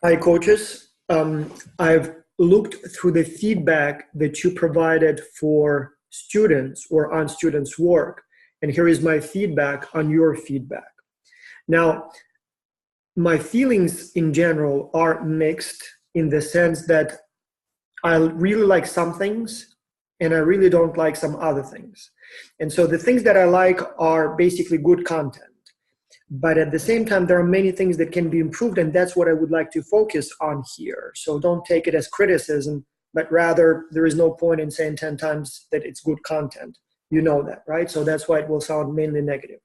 Hi, coaches. I've looked through the feedback that you provided for students or on students' work, and here is my feedback on your feedback. Now, my feelings in general are mixed in the sense that I really like some things and I really don't like some other things. And so the things that I like are basically good content. But at the same time, there are many things that can be improved, and that's what I would like to focus on here. So don't take it as criticism, but rather there is no point in saying 10 times that it's good content. You know that, right? So that's why it will sound mainly negative.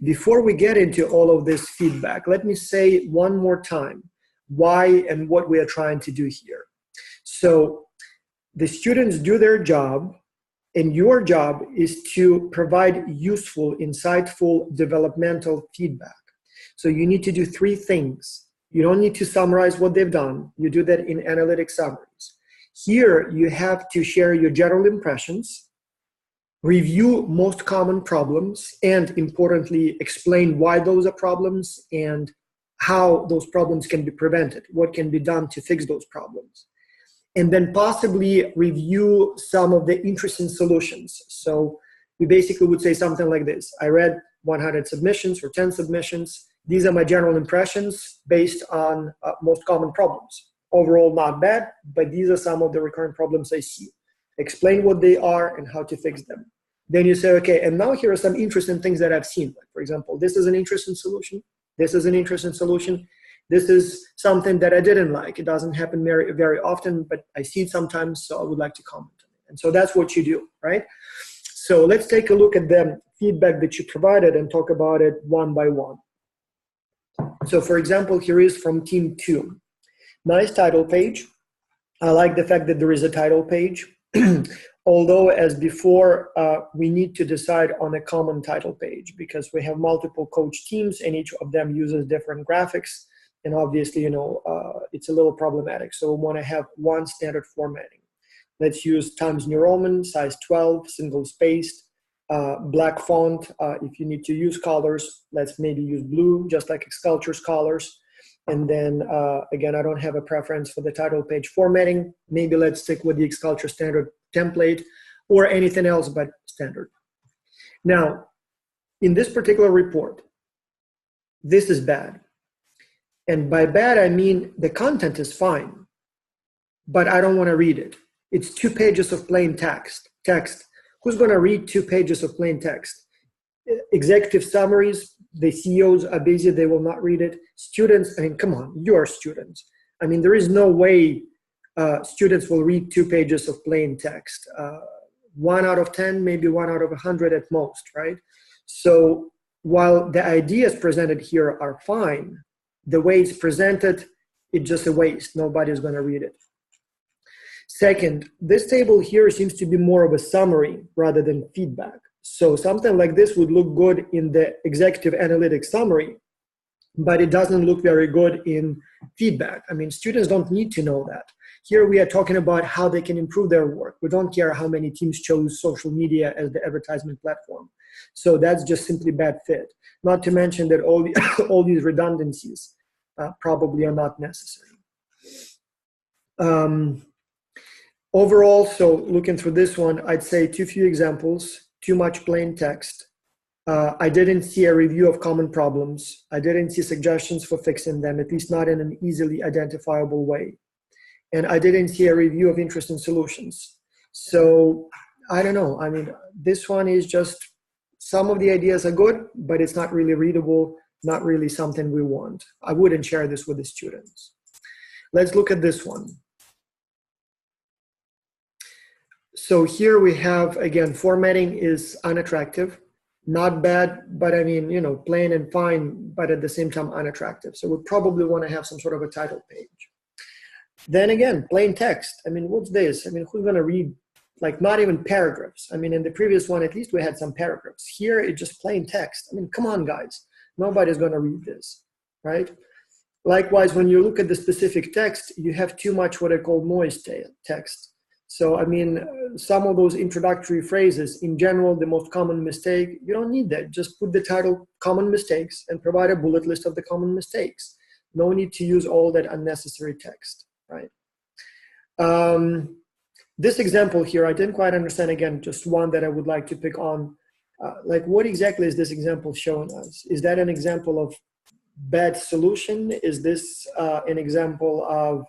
Before we get into all of this feedback, let me say one more time why and what we are trying to do here. So the students do their job, and your job is to provide useful, insightful, developmental feedback. So you need to do three things. You don't need to summarize what they've done. You do that in analytic summaries. Here, you have to share your general impressions, review most common problems, and importantly, explain why those are problems and how those problems can be prevented, what can be done to fix those problems. And then possibly review some of the interesting solutions. So we basically would say something like this. I read 100 submissions or 10 submissions. These are my general impressions based on most common problems. Overall, not bad, but these are some of the recurrent problems I see. Explain what they are and how to fix them. Then you say, okay, and now here are some interesting things that I've seen. Like, for example, this is an interesting solution. This is an interesting solution. This is something that I didn't like. It doesn't happen very, very often, but I see it sometimes, so I would like to comment on it. And so that's what you do, right? So let's take a look at the feedback that you provided and talk about it one by one. So for example, here is from Team 2. Nice title page. I like the fact that there is a title page. Although, as before, we need to decide on a common title page because we have multiple coach teams and each of them uses different graphics. And obviously, it's a little problematic. So we want to have one standard formatting. Let's use Times New Roman, size 12, single spaced, black font. If you need to use colors, let's maybe use blue, just like Xculture's colors. And then, again, I don't have a preference for the title page formatting. Maybe let's stick with the Xculture standard template or anything else but standard. Now, in this particular report, this is bad. And by bad, I mean the content is fine, but I don't want to read it. It's 2 pages of plain text. Who's going to read 2 pages of plain text? Executive summaries, the CEOs are busy, they will not read it. Students, I mean, come on, you're students. I mean, there is no way students will read 2 pages of plain text. 1 out of 10, maybe 1 out of 100 at most, right? So while the ideas presented here are fine, the way it's presented, it's just a waste. Nobody's going to read it. Second, this table here seems to be more of a summary rather than feedback. So something like this would look good in the executive analytics summary, but it doesn't look very good in feedback. I mean, students don't need to know that. Here we are talking about how they can improve their work. We don't care how many teams chose social media as the advertisement platform. So that's just simply bad fit. Not to mention that all these redundancies probably are not necessary. Overall, so looking through this one, I'd say too few examples, too much plain text. I didn't see a review of common problems. I didn't see suggestions for fixing them, at least not in an easily identifiable way. And I didn't see a review of interesting solutions. So I don't know. I mean, this one is just, some of the ideas are good, but it's not really readable, not really something we want. I wouldn't share this with the students. Let's look at this one. So here we have, again, formatting is unattractive, not bad, but I mean, plain and fine, but at the same time unattractive. So we probably want to have some sort of a title page. Then again, plain text. I mean, what's this? I mean, who's going to read, like, not even paragraphs? I mean, in the previous one, at least we had some paragraphs. Here, it's just plain text. I mean, come on, guys. Nobody's going to read this, right? Likewise, when you look at the specific text, you have too much what I call noise text. So, I mean, some of those introductory phrases, in general, the most common mistake, you don't need that. Just put the title, common mistakes, and provide a bullet list of the common mistakes. No need to use all that unnecessary text, right? This example here, I didn't quite understand. Again, just one that I would like to pick on. Like, what exactly is this example showing us? Is that an example of bad solution? Is this an example of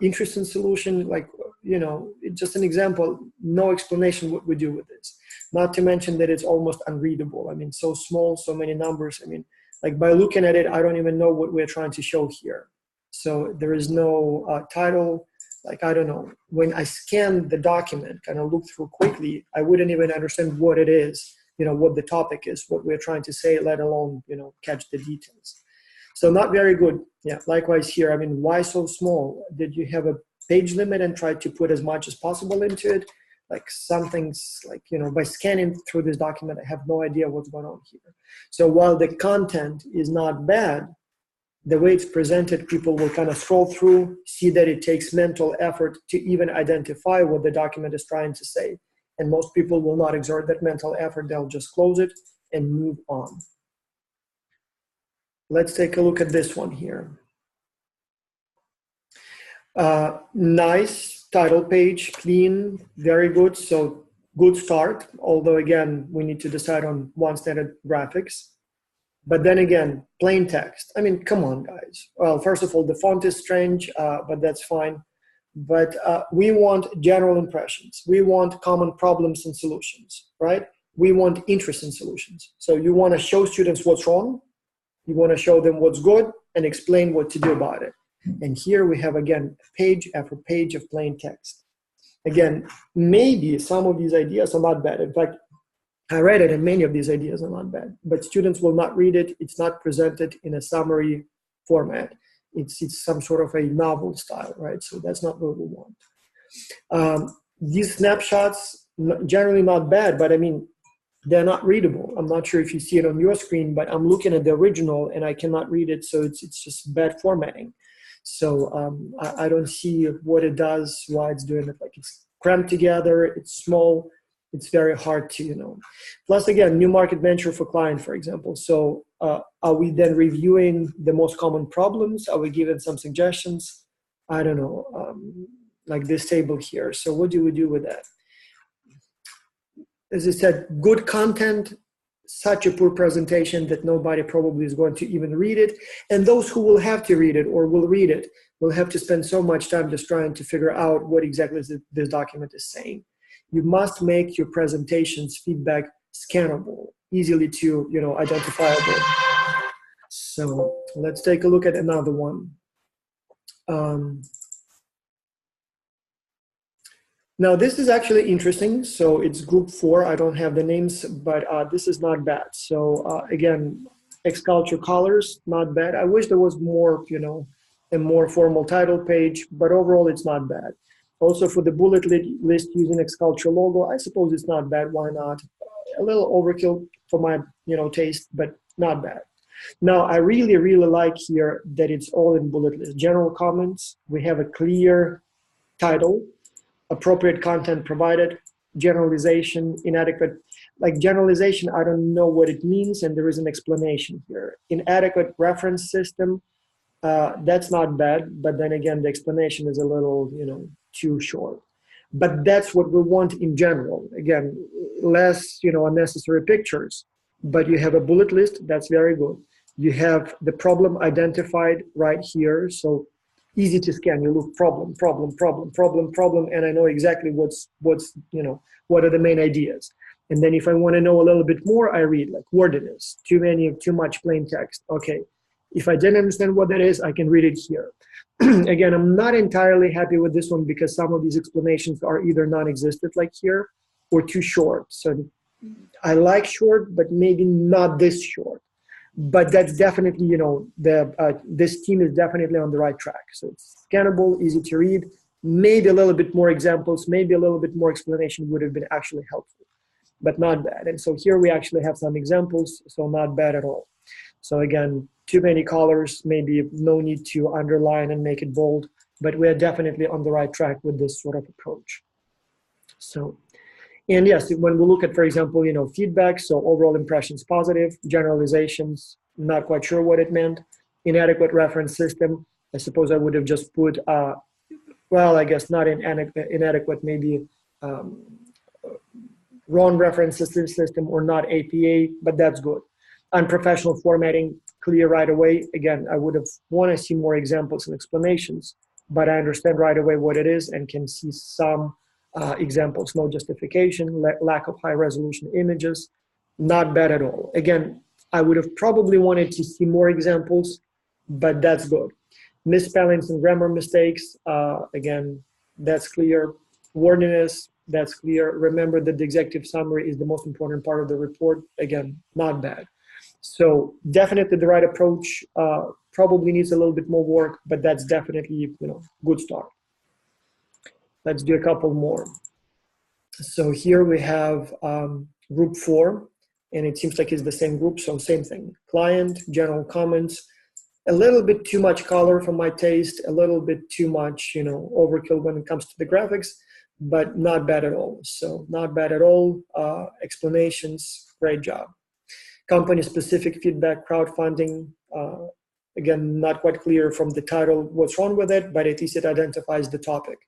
interesting solution? Like, you know, it's just an example, no explanation what we do with this. Not to mention that it's almost unreadable. I mean, so small, so many numbers. I mean, like by looking at it, I don't even know what we're trying to show here. So there is no title. Like, I don't know, when I scan the document, kind of look through quickly, I wouldn't even understand what it is, you know, what the topic is, what we're trying to say, let alone, you know, catch the details. So not very good. Yeah, likewise here. I mean, why so small? Did you have a page limit and try to put as much as possible into it? Like some things, like, you know, by scanning through this document, I have no idea what's going on here. So while the content is not bad, the way it's presented, people will kind of scroll through, see that it takes mental effort to even identify what the document is trying to say. And most people will not exert that mental effort. They'll just close it and move on. Let's take a look at this one here. Nice title page, clean, very good. So good start. Although again, we need to decide on one standard graphics. But then again, plain text. I mean, come on, guys. Well, first of all, the font is strange, but that's fine. But we want general impressions. We want common problems and solutions, right? We want interesting solutions. So you want to show students what's wrong. You want to show them what's good and explain what to do about it. And here we have, again, page after page of plain text. Again, maybe some of these ideas are not bad. In fact, I read it, and many of these ideas are not bad, but students will not read it. It's not presented in a summary format. It's some sort of a novel style, right? So that's not what we want. These snapshots, generally not bad, but I mean, they're not readable. I'm not sure if you see it on your screen, but I'm looking at the original and I cannot read it, so it's just bad formatting. So I don't see what it does, why it's doing it. Like, it's crammed together, it's small, it's very hard to, you know. Plus, again, new market venture for client, for example. So are we then reviewing the most common problems? Are we given some suggestions? I don't know, like this table here. So what do we do with that? As I said, good content, such a poor presentation that nobody probably is going to even read it. And those who will have to read it or will read it will have to spend so much time just trying to figure out what exactly this document is saying. You must make your presentations feedback scannable, easily to, you know, identifiable. So let's take a look at another one. Now this is actually interesting. So it's group 4. I don't have the names, but this is not bad. So again, X-Culture colors, not bad. I wish there was more, you know, a more formal title page, but overall it's not bad. Also for the bullet list using X-Culture logo, I suppose it's not bad. Why not? A little overkill for my, you know, taste, but not bad. Now I really, really like here that it's all in bullet list. General comments, we have a clear title, appropriate content provided, generalization, inadequate. Like generalization, I don't know what it means, and there is an explanation here. Inadequate reference system, that's not bad, but then again, the explanation is a little, you know, too short. But that's what we want in general. Again, less, you know, unnecessary pictures, but you have a bullet list, that's very good. You have the problem identified right here, so easy to scan. You look problem, problem, problem, problem, problem, and I know exactly what's you know, what are the main ideas. And then if I want to know a little bit more, I read like wordiness, too much plain text. Okay, if I didn't understand what that is, I can read it here. Again, I'm not entirely happy with this one because some of these explanations are either non-existent like here or too short. So I like short, but maybe not this short. But that's definitely, you know, this team is definitely on the right track. So it's scannable, easy to read, maybe a little bit more examples, maybe a little bit more explanation would have been actually helpful, but not bad. And so here we actually have some examples, so not bad at all. So again, too many colors, maybe no need to underline and make it bold, but we're definitely on the right track with this sort of approach. So, and yes, when we look at, for example, you know, feedback, so overall impressions positive, generalizations, not quite sure what it meant. inadequate reference system. I suppose I would have just put, well, I guess not inadequate, maybe wrong reference system or not APA, but that's good. Unprofessional formatting, clear right away. Again, I would have want to see more examples and explanations, but I understand right away what it is and can see some examples. No justification, lack of high resolution images, not bad at all. Again, I would have probably wanted to see more examples, but that's good. Misspellings and grammar mistakes, again, that's clear. Wordiness, that's clear. Remember that the executive summary is the most important part of the report. Again, not bad. So definitely the right approach. Probably needs a little bit more work, but that's definitely, good start. Let's do a couple more. So here we have group 4, and it seems like it's the same group, so same thing. Client, general comments, a little bit too much color for my taste, a little bit too much, overkill when it comes to the graphics, but not bad at all. So not bad at all. Explanations, great job. Company-specific feedback, crowdfunding, again, not quite clear from the title what's wrong with it, but at least it identifies the topic.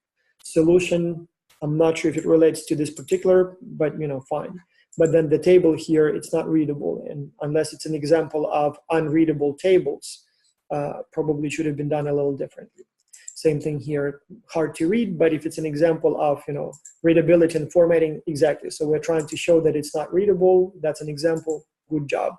Solution, I'm not sure if it relates to this particular, but fine. But then the table here, it's not readable, and unless it's an example of unreadable tables, probably should have been done a little differently. Same thing here, hard to read, but if it's an example of readability and formatting, exactly. So we're trying to show that it's not readable. That's an example. Good job.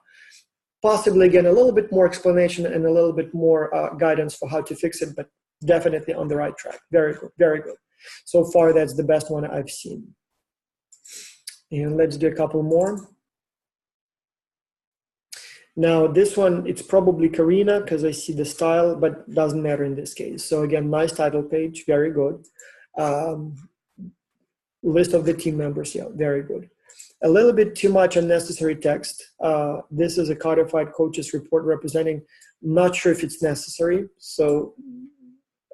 Possibly, again, a little bit more explanation and a little bit more guidance for how to fix it, but definitely on the right track. Very good, very good. So far, that's the best one I've seen. And let's do a couple more. Now, this one, it's probably Karina because I see the style, but doesn't matter in this case. So again, nice title page, very good. List of the team members, yeah, very good. A little bit too much unnecessary text. This is a codified coaches report representing, not sure if it's necessary. So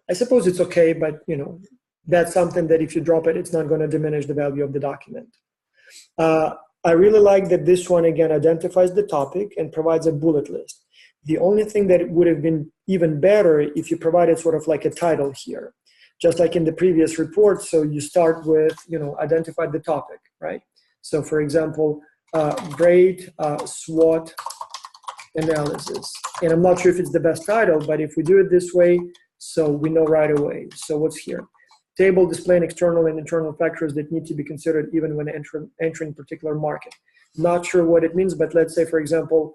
I suppose it's okay, but that's something that if you drop it, it's not going to diminish the value of the document. I really like that this one, again, identifies the topic and provides a bullet list. The only thing that it would have been even better if you provided sort of like a title here, just like in the previous report. So you start with, identify the topic, right? So for example, great SWOT analysis. And I'm not sure if it's the best title, but if we do it this way, so we know right away. So what's here? Table displaying external and internal factors that need to be considered even when entering particular market. Not sure what it means, but let's say, for example,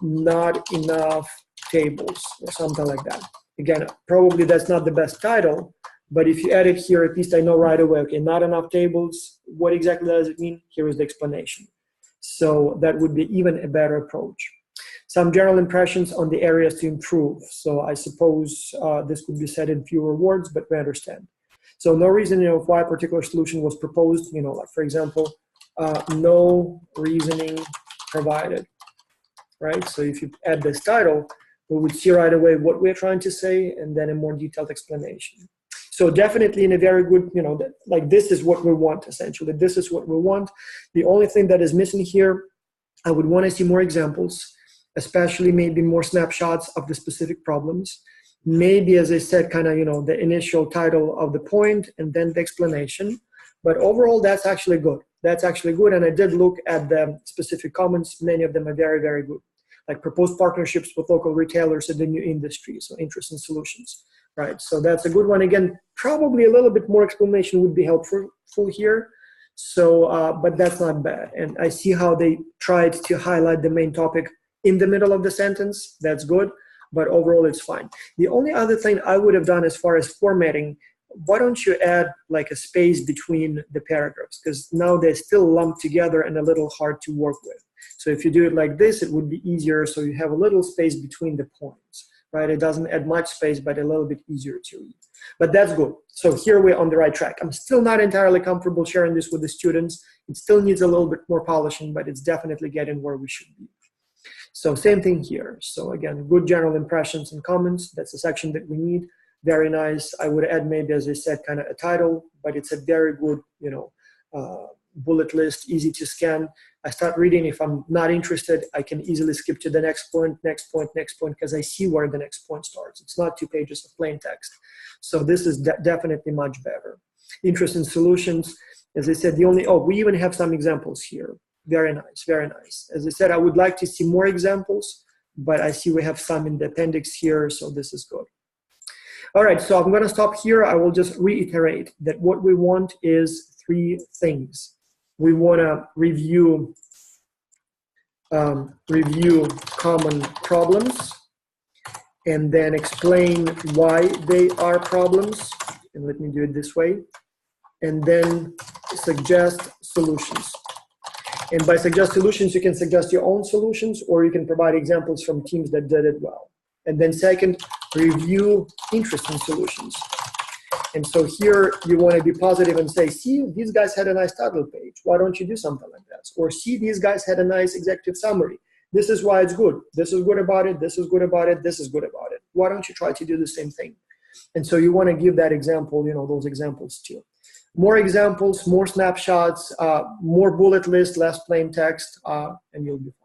not enough tables or something like that. Again, probably that's not the best title, but if you add it here, at least I know right away, okay, not enough tables. What exactly does it mean? Here is the explanation. So that would be even a better approach. Some general impressions on the areas to improve. So I suppose this could be said in fewer words, but we understand. So no reason, why a particular solution was proposed, like for example, no reasoning provided, right? So if you add this title, we would see right away what we're trying to say and then a more detailed explanation. So definitely in a very good, like this is what we want essentially. This is what we want. The only thing that is missing here, I would want to see more examples, especially maybe more snapshots of the specific problems. Maybe, as I said, kind of, the initial title of the point and then the explanation. But overall, that's actually good. That's actually good. And I did look at the specific comments. Many of them are very, very good. Like proposed partnerships with local retailers in the new industry. So interesting solutions, right? So that's a good one. Again, probably a little bit more explanation would be helpful here. So, but that's not bad. And I see how they tried to highlight the main topic in the middle of the sentence. That's good, but overall it's fine. The only other thing I would have done as far as formatting, why don't you add like a space between the paragraphs? Because now they're still lumped together and a little hard to work with. So if you do it like this, it would be easier. So you have a little space between the points, right? It doesn't add much space, but a little bit easier to read. But that's good. So here we're on the right track. I'm still not entirely comfortable sharing this with the students. It still needs a little bit more polishing, but it's definitely getting where we should be. So same thing here. So again, good general impressions and comments. That's the section that we need. Very nice. I would add maybe, as I said, kind of a title, but it's a very good, bullet list, easy to scan. I start reading. If I'm not interested, I can easily skip to the next point, because I see where the next point starts. It's not 2 pages of plain text. So this is definitely much better. Interest in solutions, as I said, we even have some examples here. Very nice, very nice. As I said, I would like to see more examples, but I see we have some in the appendix here, so this is good. All right, so I'm going to stop here. I will just reiterate that what we want is 3 things. We want to review common problems, and then explain why they are problems. And let me do it this way. And then suggest solutions. And by suggest solutions, you can suggest your own solutions, or you can provide examples from teams that did it well. And then second, review interesting solutions. And so here you want to be positive and say, see, these guys had a nice title page. Why don't you do something like this? Or see, these guys had a nice executive summary. This is why it's good. This is good about it. This is good about it. This is good about it. Why don't you try to do the same thing? And so you want to give that example, those examples too. More examples, more snapshots, more bullet lists, less plain text, and you'll be fine.